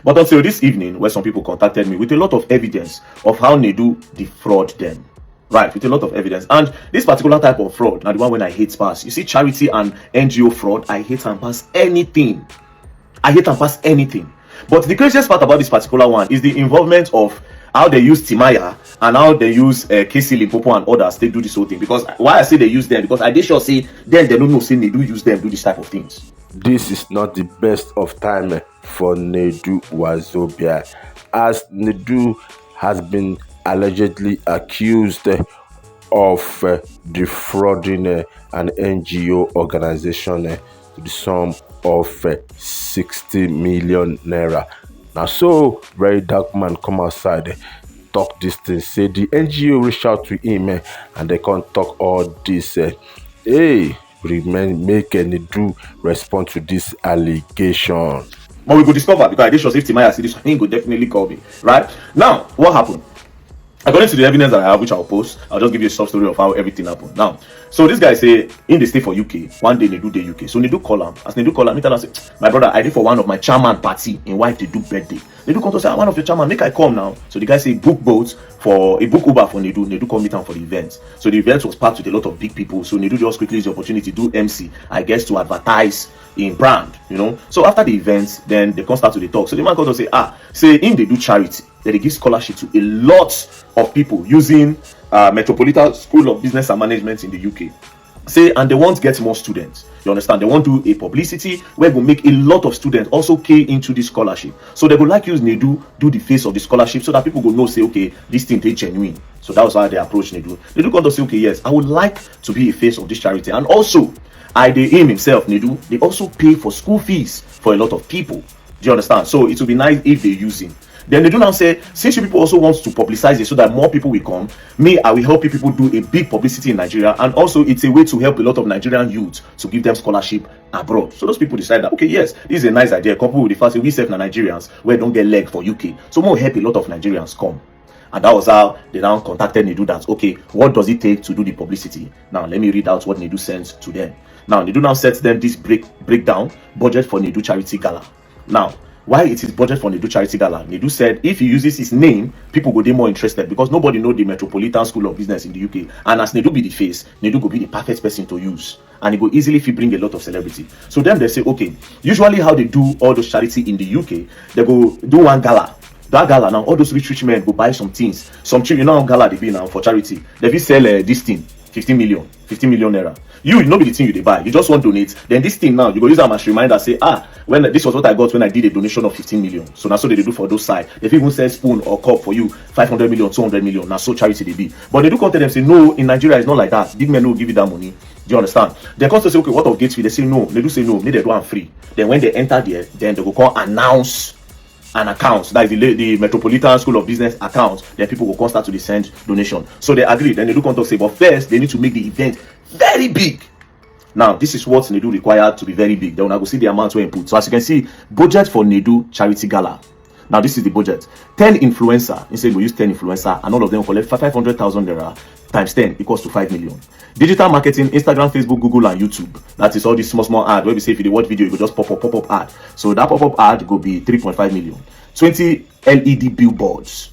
But until this evening, where some people contacted me with a lot of evidence of how Nedu defraud them. Right, with a lot of evidence. And this particular type of fraud, now the one when I hate pass. You see, charity and NGO fraud, I hate and pass anything. I hate and pass anything. But the craziest part about this particular one is the involvement of how they use Timaya and how they use Kizz, Limpopo and others. They do this whole thing. Because why I say they use them, because I did sure say then they don't know, say they do use them, do this type of things. This is not the best of time for Nedu Wazobia, as Nedu has been allegedly accused of defrauding an NGO organization to the sum of 60 million naira. Now, so very dark man come outside, talk this thing, say the NGO reach out to him and they can't talk all this. Hey, make any do respond to this allegation. But we could discover, because I did sure if Timaya see this, he could definitely call me. Right now, what happened? According to the evidence that I have, which I'll post, I'll just give you a short story of how everything happened. Now, so this guy say in the stay for UK, one day they do the UK. So they do call him. As they do call him, he tell us, say, my brother, I did for one of my chairman party in wife they do birthday. They do come to say, one of your chairman, make I come now. So the guy say book boats for a book Uber for Nedu. Nedu come meet him for the event. So the event was packed with a lot of big people. So Nedu just quickly use the opportunity to do MC, I guess, to advertise in brand, you know. So after the event, then they come start to the talk. So the man comes to say, say in they do charity, that they give scholarship to a lot of people using Metropolitan School of Business and Management in the UK. Say, and they want to get more students. You understand? They want to do a publicity where we make a lot of students also key into this scholarship. So they would like use Nedu do the face of the scholarship so that people will know, say, okay, this thing is genuine. So that was how they approach Nedu. Nedu come to say, okay, yes, I would like to be a face of this charity. And also, him himself, Nedu, they also pay for school fees for a lot of people. Do you understand? So it would be nice if they use him. Then they do now say, since you people also want to publicize it so that more people will come, I will help you people do a big publicity in Nigeria, and also it's a way to help a lot of Nigerian youth to give them scholarship abroad. So those people decide that, okay, yes, this is a nice idea, coupled with the fact that we serve Nigerians where don't get leg for UK. So more help a lot of Nigerians come. And that was how they now contacted Nedu that, okay, what does it take to do the publicity? Now, let me read out what Nedu sends to them. Now, Nedu now sets them this breakdown, budget for Nedu Charity Gala. Now, why it is budget for Nedu Charity Gala? Nedu said if he uses his name, people will be more interested because nobody know the Metropolitan School of Business in the UK. And as Nedu be the face, Nedu will be the perfect person to use. And it will easily bring a lot of celebrity. So then they say, okay, usually how they do all those charity in the UK, they go do one gala. That gala now, all those rich men go buy some things. Some cheap, you know how gala they be now for charity. They will sell this thing, 15 million naira. You know be the thing you they buy. You just want to donate. Then this thing now, you go use them as reminder, say, when this was what I got when I did a donation of 15 million. So now so they do for those side. If even sell spoon or cup for you, 500 million, 200 million. Now so charity they be. But they do come to them say, no, in Nigeria it's not like that. Big men will give you that money. Do you understand? They come to say, okay, what of gate fee? They say no. They do say no. They do one free. Then when they enter there, then they go call announce an account, that is the Metropolitan School of Business account. Then people will come start to send donation. So they agree. Then they do come to say, but first they need to make the event very big. Now this is what Nedu required to be very big. Then I go see the amount we input. So as you can see, budget for Nedu Charity Gala. Now this is the budget. 10 influencer. Instead we use 10 influencer, and all of them collect 500,000 naira times 10 equals to 5 million. Digital marketing, Instagram, Facebook, Google, and YouTube. That is all this small ad where we say if you watch video, you go just pop up ad. So that pop up ad go be 3.5 million. 20 LED billboards.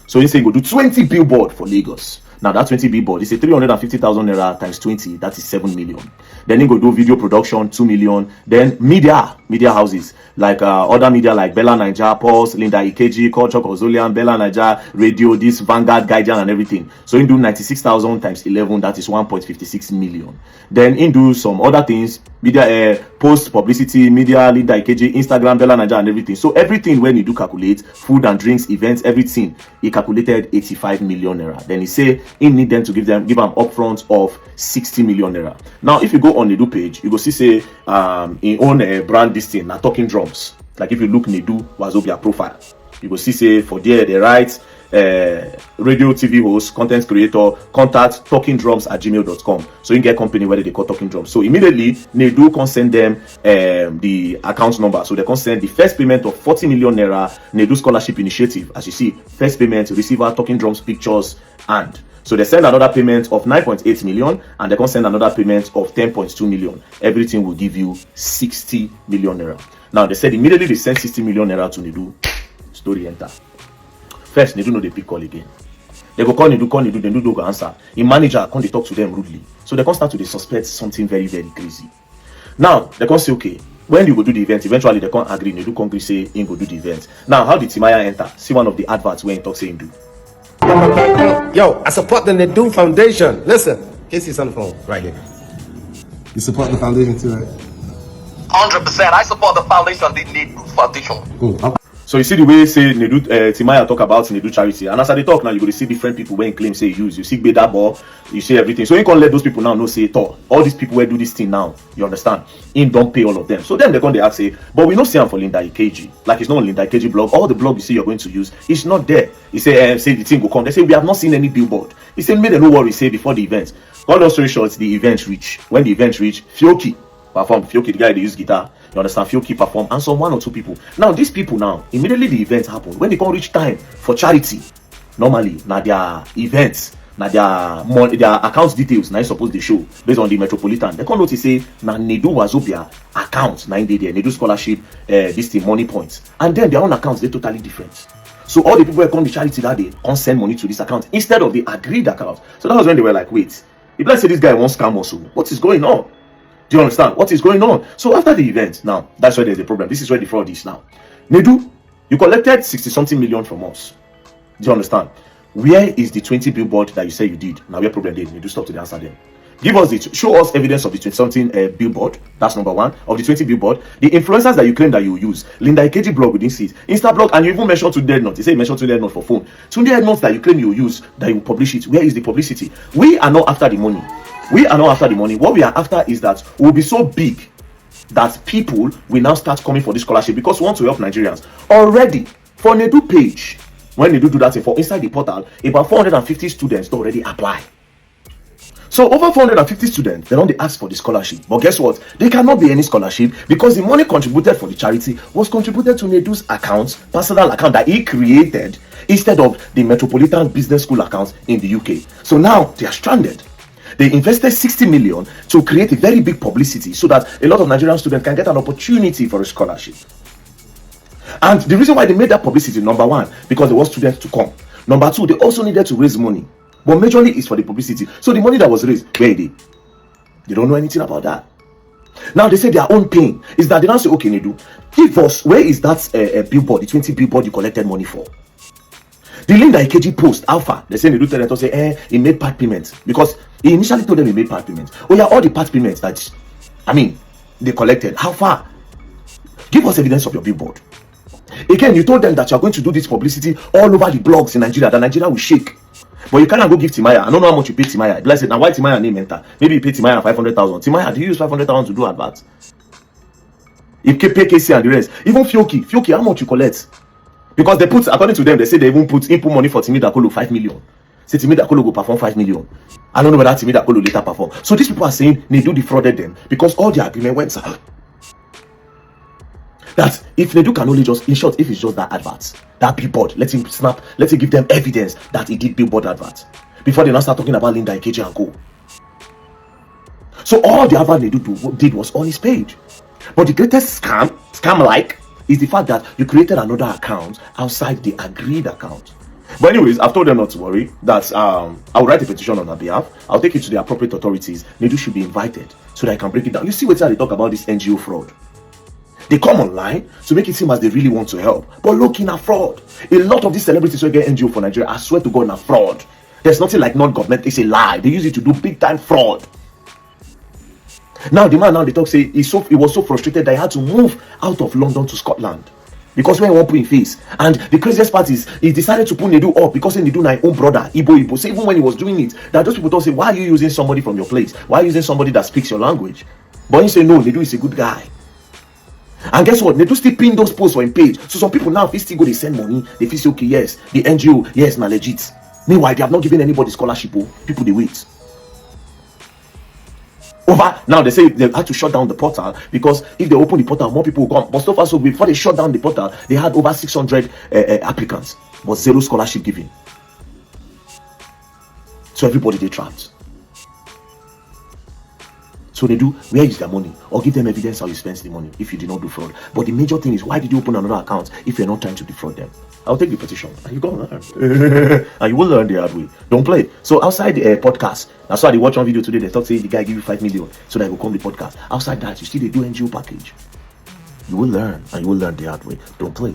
So you say you go do 20 billboard for Lagos. Now that 20 billboard is a 350,000 naira times 20, that is 7 million. Then you go do video production, 2 million. Then media houses like other media like Bella Naija, Pulse, Linda Ikeji, Culture Kozolian, Bella Naija, Radio, this Vanguard, Guardian, and everything. So you do 96,000 times 11, that is 1.56 million. Then you do some other things, media, post publicity, media, Linda Ikeji, Instagram, Bella Naija, and everything. So everything when you do calculate, food and drinks, events, everything, he calculated 85 million naira. Then he say he need them to give them upfront of 60 million naira. Now if you go on the Nedu page, you go see say in own brand this thing now talking drums. Like if you look Nedu Wazobia profile, you go see say for there they write radio TV host, content creator, contact talkingdrums@gmail.com. So you get company where they call Talking Drums. So immediately Nedu can send them the account number. So they can send the first payment of 40 million naira Nedu scholarship initiative. As you see, first payment receiver Talking Drums pictures, and so they send another payment of 9.8 million, and they can send another payment of 10.2 million. Everything will give you 60 million naira. Now they said immediately they sent 60 million naira to Nedu. Story enter. First, Nedu no they pick call again. They go call Nedu, then Nedu go answer. In manager, come they talk to them rudely. So they can start to suspect something very, very crazy. Now they can say, okay, when you go do the event, eventually they can't agree. Nedu can't agree say he go do the event. Now, how did Timaya enter? See one of the adverts where he talk saying do. Yo, I support the Nedu Foundation. Listen, Kizz is on the phone right here. You support the foundation too, right? 100%. I support the foundation, the Nedu Foundation. Cool. So you see the way say Nedu, Timaya talk about Nedu charity, and as they talk now, you go to see different people when claim say use. You see Beda Ball, you see everything. So you can't let those people now know say it all. All these people who do this thing now, you understand? In don't pay all of them. So then they come they ask say, but we not see him for Linda EKG. Like it's not on Linda EKG blog. All the blog you see you're going to use, it's not there. He say the thing go come. They say we have not seen any billboard. He said made no worry say before the event. Long story short, the event reach. When the event reach, Fioki perform. Fioki, the guy they use guitar. You understand? Fioki perform and some 1 or 2 people. Now these people now immediately the event happen. When they can't reach time for charity, normally now their events, now their money, their account details now suppose they show based on the metropolitan. They can't notice say now Nedu Wazobia account 9 day there Nedu scholarship this thing money points, and then their own accounts they're totally different. So all the people who come to charity that day can't send money to this account instead of the agreed account. So that was when they were like, wait, if let's say this guy wants scam also, what is going on? Do you understand what is going on? So after the event, now that's where there's the problem. This is where the fraud is now. Nedu, you collected 60-something million from us. Do you understand? Where is the 20 billboard that you say you did? Now where problem did Nedu stop to the answer them? Give us show us evidence of the 20-something billboard. That's number 1. Of the 20 billboard, the influencers that you claim that you use. Linda EKG blog within see it. Insta blog, and you even mentioned to Dead Note. You say you mentioned to Dead Note for phone. To Dead Note that you claim you use, that you publish it. Where is the publicity? We are not after the money. We are not after the money. What we are after is that we'll be so big that people will now start coming for this scholarship because we want to help Nigerians. Already, for Nedu page, when Nedu do that for inside the portal, about 450 students already apply. So over 450 students, they don't ask for the scholarship. But guess what? There cannot be any scholarship because the money contributed for the charity was contributed to Nedu's account, personal account that he created instead of the Metropolitan Business School account in the UK. So now they are stranded. They invested 60 million to create a very big publicity so that a lot of Nigerian students can get an opportunity for a scholarship. And the reason why they made that publicity, number 1, because they want students to come. Number 2, they also needed to raise money. But majorly it's for the publicity. So the money that was raised, where are they? They don't know anything about that. Now they say their own pain is that they now say, okay, Nedu, give us, where is that billboard, the 20 billboard you collected money for? The Linda EKG post, Alpha, they say Nedu tell them, say, he made part payments. Because he initially told them he made part payments. Oh yeah, all the part payments that, they collected. How far? Give us evidence of your billboard. Again, you told them that you are going to do this publicity all over the blogs in Nigeria, that Nigeria will shake. But you cannot go give Timaya. I don't know how much you pay Timaya. Bless it. Now why Timaya name enter? Maybe you pay Timaya 500,000. Timaya, do you use 500,000 to do adverts? If you pay KC and the rest, even Fioki, how much you collect? Because they put, according to them, they say they even put input money for Timi Dakolo 5 million. Say Timi Dakolo go perform 5 million. I don't know whether Timi Dakolo later perform. So these people are saying Nedu defrauded them because all the agreement went out. That if Nedu can only just, in short, if it's just that advert, that billboard, let him snap, let him give them evidence that he did billboard adverts before they now start talking about Linda EKG and co. So all the advert Nedu did was on his page. But the greatest scam is the fact that you created another account outside the agreed account. But anyways, I've told them not to worry, that I will write a petition on their behalf. I'll take it to the appropriate authorities. Nedu should be invited so that I can break it down. You see what they talk about this NGO fraud. They come online to make it seem as they really want to help. But look, in a fraud. A lot of these celebrities who get NGO for Nigeria, I swear to God, in a fraud. There's nothing like non-government. It's a lie. They use it to do big time fraud. Now the man they talk say he was so frustrated that he had to move out of London to Scotland. Because when he won't put in face. And the craziest part is he decided to put Nedu up because Nedu my own brother, Igbo. So even when he was doing it, that those people don't say, why are you using somebody from your place? Why are you using somebody that speaks your language? But he say no, Nedu is a good guy. And guess what? Nedu still pin those posts on his page. So some people now, if they still go, they send money. They feel say, okay, yes, the NGO, yes, na legit. Meanwhile, they have not given anybody scholarship. People they wait. Over now, they say they had to shut down the portal because if they open the portal, more people will come. But so far, so before they shut down the portal, they had over 600 applicants, but 0 scholarship given. So everybody they trapped. So they do, where is their money? Or give them evidence how you spend the money if you did not do fraud. But the major thing is, why did you open another account if you're not trying to defraud them? I'll take the petition. And you go learn. And you will learn the hard way. Don't play. So outside the podcast, that's why they watch one video today, they thought say the guy give you 5 million so that will come the podcast. Outside that, you still they do NGO package. You will learn, and you will learn the hard way. Don't play.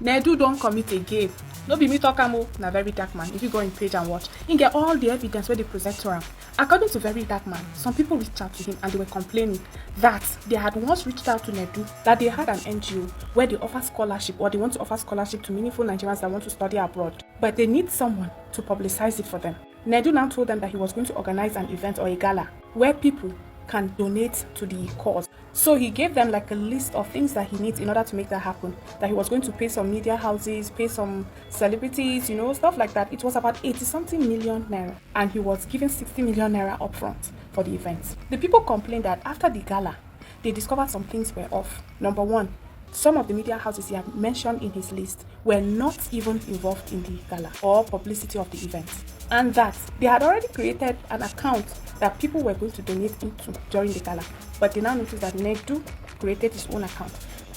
Nedu don't commit again. No be me talk am na very dark man. If you go in page and watch, you get all the evidence where they present to him. According to very dark man, some people reached out to him and they were complaining that they had once reached out to Nedu that they had an NGO where they offer scholarship or they want to offer scholarship to meaningful Nigerians that want to study abroad, but they need someone to publicize it for them. Nedu now told them that he was going to organize an event or a gala where people can donate to the cause. So he gave them like a list of things that he needs in order to make that happen. That he was going to pay some media houses, pay some celebrities, stuff like that. It was about 80-something million naira. And he was given 60 million naira upfront for the event. The people complained that after the gala, they discovered some things were off. Number one, some of the media houses he had mentioned in his list were not even involved in the gala or publicity of the event. And that they had already created an account that people were going to donate into during the gala. But they now noticed that Nedu created his own account.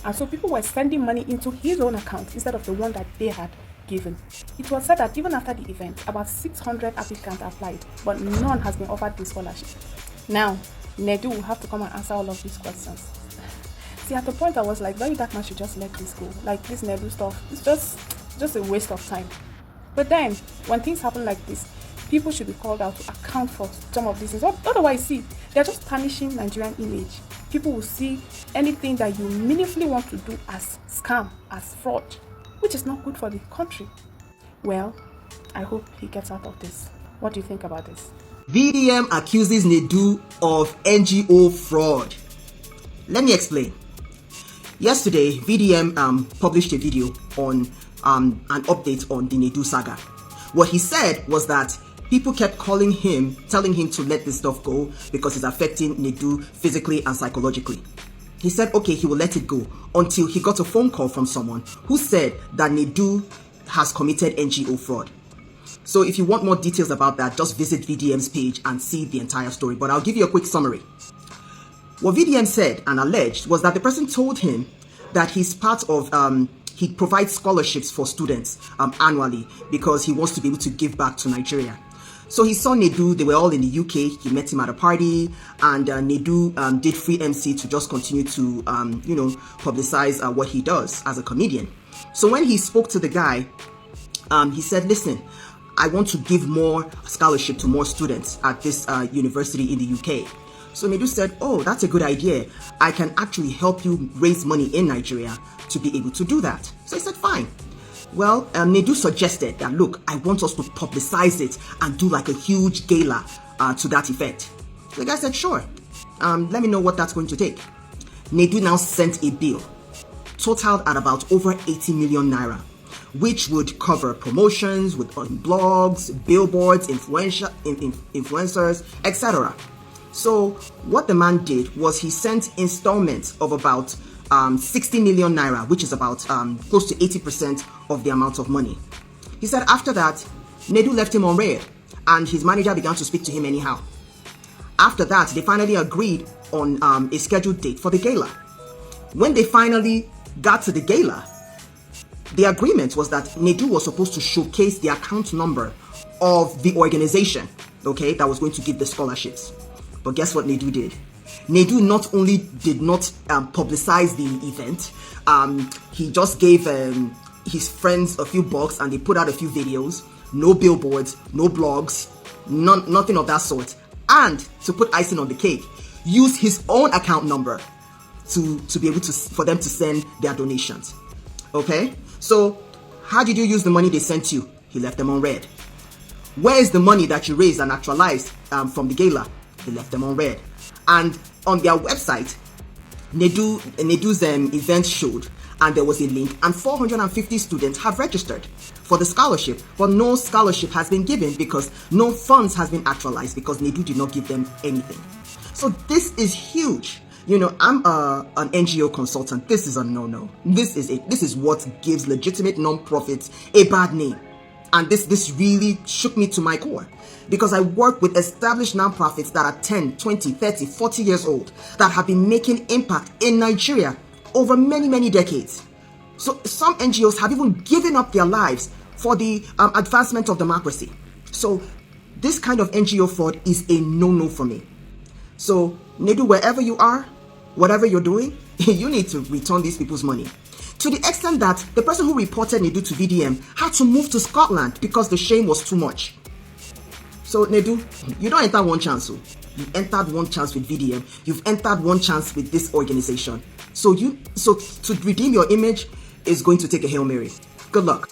And so people were sending money into his own account instead of the one that they had given. It was said that even after the event, about 600 applicants applied, but none has been offered the scholarship. Now, Nedu will have to come and answer all of these questions. See, at the point I was like, very dark man should just let this go. Like this Nedu stuff, it's just a waste of time. But then, when things happen like this, people should be called out to account for some of these things. Otherwise, see, they're just tarnishing Nigerian image. People will see anything that you meaningfully want to do as scam, as fraud, which is not good for the country. Well, I hope he gets out of this. What do you think about this? VDM accuses Nedu of NGO fraud. Let me explain. Yesterday, VDM published a video on an update on the Nedu saga. What he said was that people kept calling him, telling him to let this stuff go because it's affecting Nedu physically and psychologically. He said, okay, he will let it go until he got a phone call from someone who said that Nedu has committed NGO fraud. So if you want more details about that, just visit VDM's page and see the entire story. But I'll give you a quick summary. What VDM said and alleged was that the person told him that he's part of, he provides scholarships for students annually because he wants to be able to give back to Nigeria. So he saw Nedu, they were all in the UK, he met him at a party, and Nedu did free MC to just continue to, publicize what he does as a comedian. So when he spoke to the guy, he said, listen, I want to give more scholarship to more students at this university in the UK. So Nedu said, oh, that's a good idea. I can actually help you raise money in Nigeria to be able to do that. So he said, fine. Well, Nedu suggested that, look, I want us to publicize it and do like a huge gala to that effect. So the guy said, sure. Let me know what that's going to take. Nedu now sent a bill, totaled at about over 80 million naira, which would cover promotions with blogs, billboards, influencers, etc. So what the man did was he sent installments of about 60 million naira, which is about close to 80% of the amount of money. He said after that, Nedu left him on red and his manager began to speak to him anyhow. After that, they finally agreed on a scheduled date for the gala. When they finally got to the gala, the agreement was that Nedu was supposed to showcase the account number of the organization, okay, that was going to give the scholarships. But guess what Nedu did? Nedu not only did not publicize the event, he just gave his friends a few bucks and they put out a few videos, no billboards, no blogs, nothing of that sort. And to put icing on the cake, use his own account number to be able to, for them to send their donations. Okay? So, how did you use the money they sent you? He left them on red. Where is the money that you raised and actualized from the gala? He left them on red. And on their website, Nedu's event showed, and there was a link, and 450 students have registered for the scholarship, but no scholarship has been given because no funds has been actualized because Nedu did not give them anything. So this is huge. You know, I'm an NGO consultant. This is a no-no. This is what gives legitimate non-profits a bad name. And this really shook me to my core, because I work with established nonprofits that are 10, 20, 30, 40 years old that have been making impact in Nigeria over many, many decades. So some NGOs have even given up their lives for the advancement of democracy. So this kind of NGO fraud is a no-no for me. So Nedu, wherever you are, whatever you're doing, you need to return these people's money. To the extent that the person who reported Nedu to VDM had to move to Scotland because the shame was too much. So Nedu, you don't enter one chance. So you entered one chance with VDM. You've entered one chance with this organization. So to redeem your image is going to take a Hail Mary. Good luck.